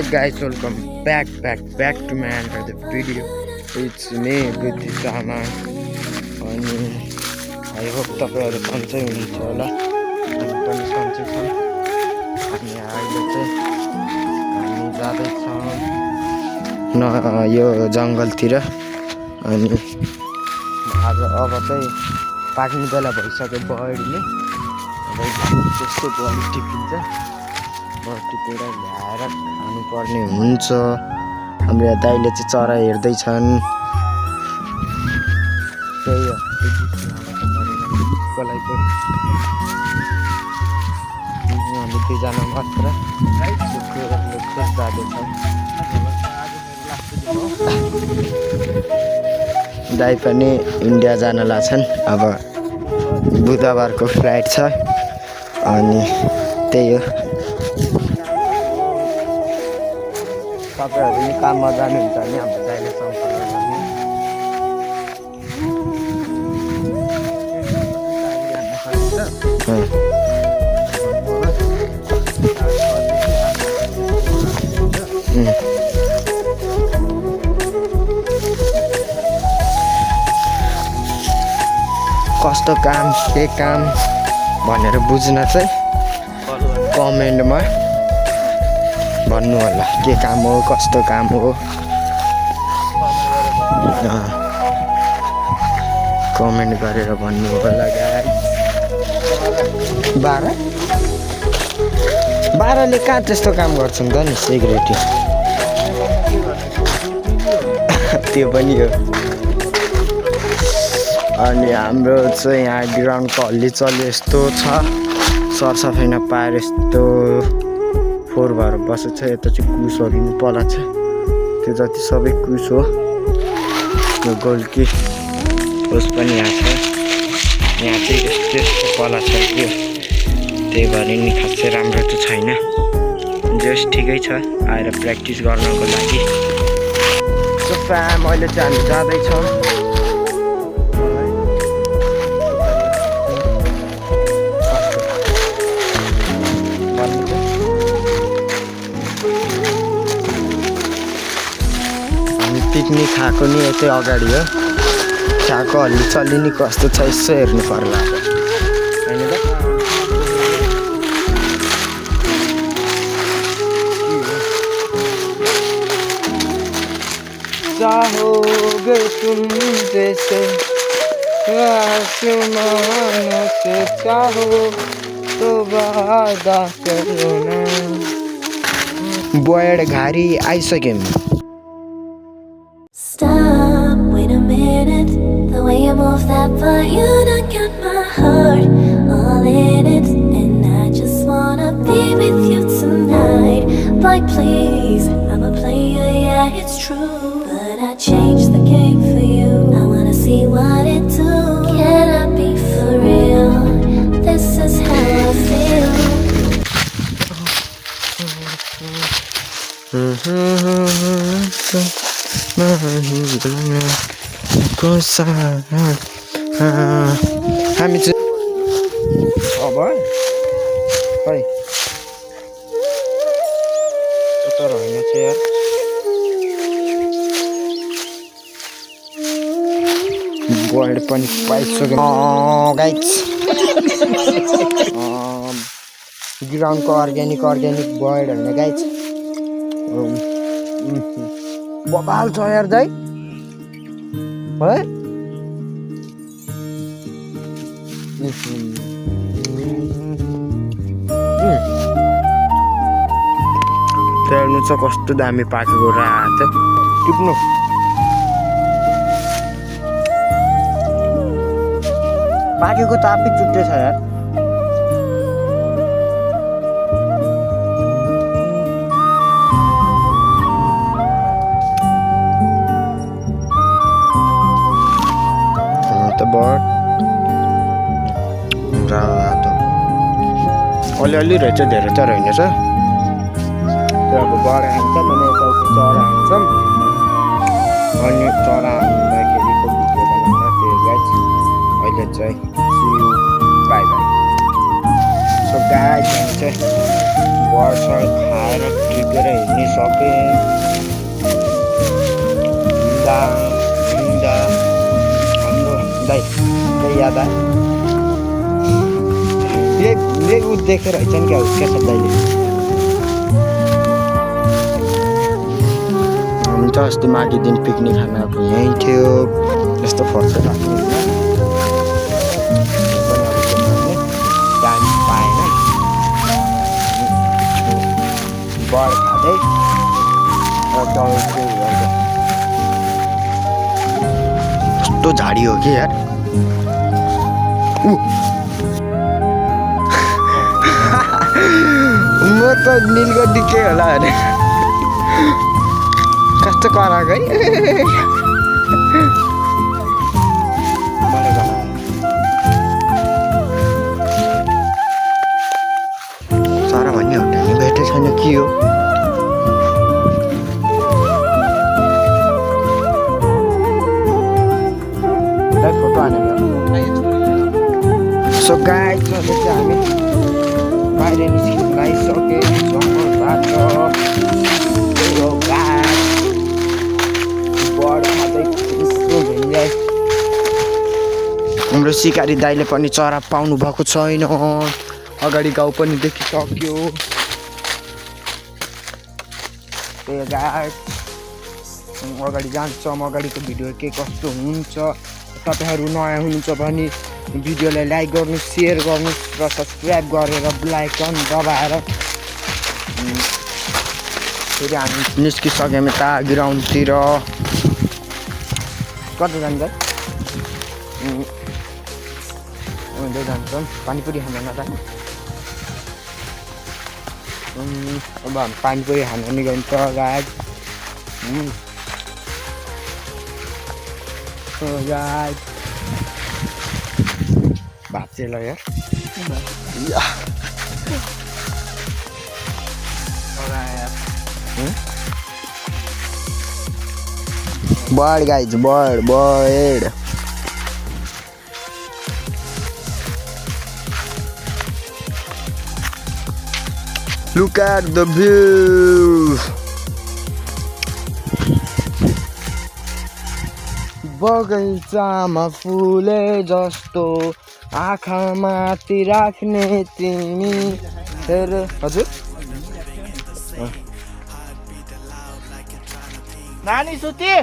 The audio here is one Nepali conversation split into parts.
Hey guys, welcome back to my another video. It's me, Buddhi Sama. अनि आई होप तपाईहरु सन्चै हुनुहुन्छ होला। हामी पनि सन्चै छौं। अनि अहिले चाहिँ हामी जाँदै छौं यो जंगलतिर। अनि आज अब चाहिँ पाक्ने बेला भइसक्यो बडीले। त्यस्तो बडी टिपिन्छ। टिपेर ल्याएर खानुपर्ने हुन्छ। हाम्रो यहाँ दाइले चाहिँ चरा हेर्दै छन्। त्यही हो कसैको हामी दुईजना मात्र जाँदैछौँ। दाइ पनि इन्डिया जान लाग्छन्। अब बुधबारको फ्लाइट छ। अनि त्यही हो तपाईहरु नि काममा जानुहुन्छ भने हाम्रो दाइले सम्पर्क गर्नु। कस्तो काम के काम भनेर बुझ्न चाहिँ कमेन्टमा भन्नु होला। के काम हो कस्तो काम हो कमेन्ट गरेर भन्नु होला गाइस। 12ले कहाँ त्यस्तो काम गर्छन् त नि सिक्युरिटी। त्यो पनि हो। अनि हाम्रो चाहिँ यहाँ ग्राउन्डको हल्लीचल्ली यस्तो छ। सरसफाइ नपाएर यस्तो फोहोर भएर बसेको छ। यता चाहिँ कुसहरू नि पला छ। त्यो जति सबै कुस हो। यो गोल्की होस् पनि यहाँ छ। यहाँ चाहिँ यस्तो यस्तो पला छ त्यो। त्यही भएर नि खासै राम्रो त छैन। जस्ट ठिकै छ आएर प्र्याक्टिस गर्नको लागि। सो फ्याम अहिले चाहिँ हामी जाँदैछौँ। पिकनिक खाएको नि यतै अगाडि हो। खाएको हल्लीचल्ली नि कस्तो छ यसो हेर्नु पर्ला। चाहोगे तुम जैसे आसमान से चाहो तो वादा करो ना। बयड घारी आइसक्यौँ। Stop, wait a minute. The way you move that body, done got my heart all in it. And I just wanna be with you tonight. Like please, I'm a player, yeah, it's true. But I changed the game for you. I wanna see what it do. Can I be for real? This is how I feel. हामी चाहिँ अब खै तर होइन चाहिँ यार बर्ड पनि पाइसक्यो गाइस। ग्राउन्डको अर्ग्यानिक बर्ड होइन गाइस। बबाल छ यार दाइ है। हेर्नु छ कस्तो दामी पाकेको रात टिप्नु। पाकेको त आफै चुट्टे छ यार। रातो अलि रहेछ धेरै त रहेन छ। त्यो अब बडा हान्छ भने चरा हान्छौँ। अनि चरा हान्दाखेरिको भिडियो बनाउँदा त्यो गाइस। अहिले चाहिँ see you bye bye. So guys हामी चाहिँ बर्डसर खाएर टिपेर हिँडिसकेँ हिँड्दा हाम्रो दाइ याद आयो ऊ देखेर है क्या क्या छ दाइले हामी त अस्ति माघे दिन पिकनिक खान आएको यहीँ थियो यस्तो फर्छ राख्नु टाइम पाएन बड खाँदै कस्तो झाडी हो कि यार म त नीलगढी के होला भने कस्तो कराएको है चरा भन्ने होटलमा भेटेको छैन के हो फोटो हानेर सो गाइस हामी बाहिर निस्किसके जङ्गलबाट हाम्रो सिकारी दाइले पनि चरा पाउनु भएको छैन अगाडि गाउँ पनि देखिसक्यो अगाडि जान्छौँ अगाडिको भिडियो के कस्तो हुन्छ तपाईँहरू नयाँ हुनुहुन्छ भने भिडियोलाई लाइक गर्नुहोस् सेयर गर्नुहोस् र सब्सक्राइब गरेर बेल आइकन दबाएर फेरि हामी निस्किसक्यौँ यता ग्राउन्डतिर कता जान्छ हुँदै जान्छौँ पानीपुरी खान नजाने अब हामी पानीपुरी खान निस्कन्छ गाइस भात चाहिँ ल यार bird guys bird Look at the view. बगैँचामा फुले जस्तो आँखा माथि राख्ने तिमी हेर हजुर नानी सुती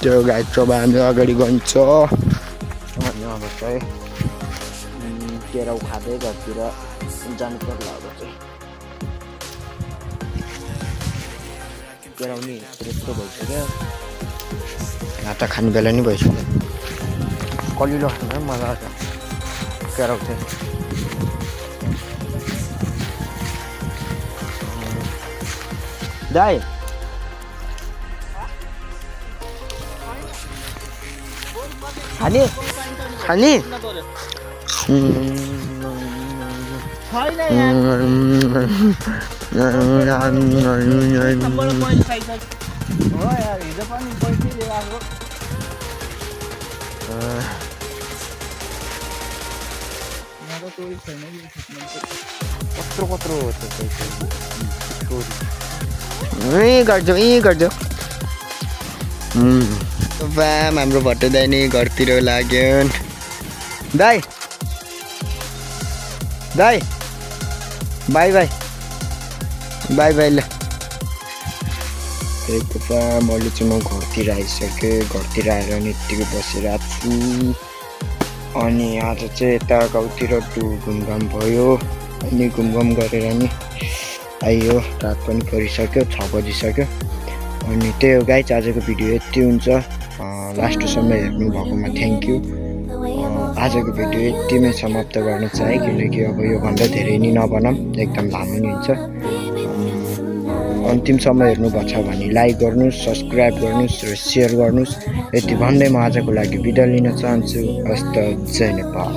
त्यो गाइस अब हामी अगाडि गइन्छ अनि अब चाहिँ केराउ खाँदै घरतिर जानु पर्ला अब चाहिँ केराउ नि यस्तो भइसक्यो भात खाने बेला नि भइसक्यो कलिलो खानु मजा आउँछ केराउ चाहिँ दाइ खाने यहीँ गर्छौ बाम हाम्रो भट्टो दाइ नि घरतिर लाग्यो दाइ बाई बाई ल त्यही त मैले चाहिँ म घरतिर आइसकेँ घरतिर आएर नि यत्तिकै बसिरहेको छु अनि आज चाहिँ यता गाउँतिर घुमघाम भयो अनि घुमघाम गरेर नि आइयो रात पनि परिसक्यो 6 बजिसक्यो अनि त्यही हो गाइस आजको भिडियो यति हुन्छ लास्टसम्म हेर्नु भएकोमा थ्याङ्क यू आजको भिडियो यतिमै समाप्त गर्न चाहे किनकि अब योभन्दा धेरै नि नबनाऊँ एकदम लामो नि हुन्छ अन्तिमसम्म हेर्नु भएको छ भने लाइक गर्नुहोस् सब्सक्राइब गर्नुहोस् र सेयर गर्नुहोस् यति भन्दै म आजको लागि बिदा लिन चाहन्छु हस्त जय नेपाल।